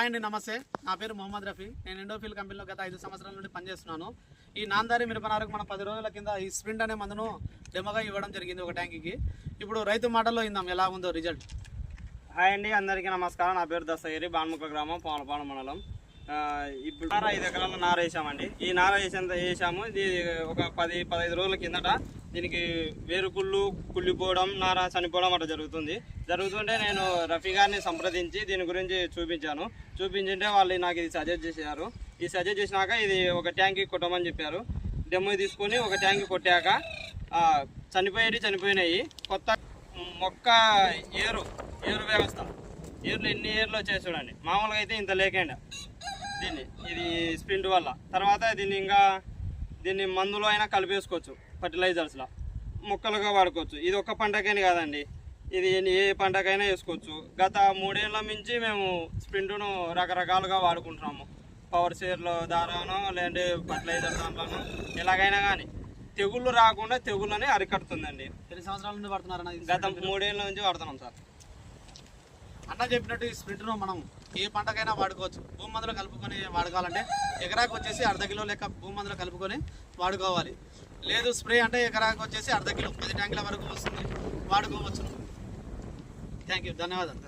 Hi అండి, నమస్తే. నా పేరు మొహమ్మద్ రఫీ. నేను ఎండోఫిల్ కంపెనీలో గత 5 సంవత్సరాల నుండి పనిచేస్తున్నాను. ఈ నాందారి మిరపనారకు మన 10 రోజుల కింద ఈ స్ప్రింట్ అనే మందును డెమోగా ఇవ్వడం జరిగింది ఒక ట్యాంకీకి. ఇప్పుడు రైతు మాటల్లో ఇందాం ఎలా ఉందో రిజల్ట్. హాయ్ అండి, అందరికీ నమస్కారం. నా పేరు దస్తగిరి, బాన్ముఖ గ్రామం, పోలపాడు మండలం. ఇప్పుడు 5 ఎకరాల నార వేసామండి. ఈ నార వేసాము. ఇది ఒక 10-15 రోజుల కిందట దీనికి వేరుకుళ్ళు కుళ్ళిపోవడం, నార చనిపోవడం అట్లా జరుగుతుంటే నేను రఫీ గారిని సంప్రదించి దీని గురించి చూపించింటే వాళ్ళు నాకు ఇది సజెస్ట్ చేశారు. ఈ సజెస్ట్ చేసినాక ఇది ఒక ట్యాంక్కి కొట్టమని చెప్పారు. డెమో తీసుకొని ఒక ట్యాంక్ కొట్టాక చనిపోయినాయి. కొత్త మొక్క ఏరు వ్యవస్థ, ఏర్లు ఎన్ని ఏర్లు వచ్చాయి చూడండి. మామూలుగా అయితే ఇంత లేకుండా ఇది స్ప్రింట్ వల్ల. తర్వాత దీన్ని మందులో అయినా కలిపేసుకోవచ్చు, ఫర్టిలైజర్స్లో మొక్కలుగా వాడుకోవచ్చు. ఇది ఒక్క పంటకైనా కాదండి, ఇది ఏ పంటకైనా వేసుకోవచ్చు. గత 3 ఏళ్ళ నుంచి మేము స్ప్రింట్ను రకరకాలుగా వాడుకుంటున్నాము. పవర్ షేర్లో దారానో లేదంటే ఫర్టిలైజర్ దాంట్లోనో ఎలాగైనా కానీ తెగుళ్ళు రాకుండా తెగుళ్ళని అరికడుతుందండి. ఎన్ని సంవత్సరాల నుండి వాడుతున్నారన్న? గత 3 ఏళ్ళ నుంచి వాడుతున్నాం సార్. అన్న చెప్పినట్టు ఈ స్ప్రింట్ను మనం ఏ పంటకైనా వాడుకోవచ్చు. భూమి మందులు కలుపుకొని వాడుకోవాలంటే ఎకరాకు వచ్చేసి 1/2 కిలో లెక్క భూమి మందులు కలుపుకొని వాడుకోవాలి. లేదు స్ప్రే అంటే ఎకరాకు వచ్చేసి 1/2 కిలో 10 ట్యాంకుల వరకు వస్తుంది, వాడుకోవచ్చు. థ్యాంక్ యూ, ధన్యవాదాలు.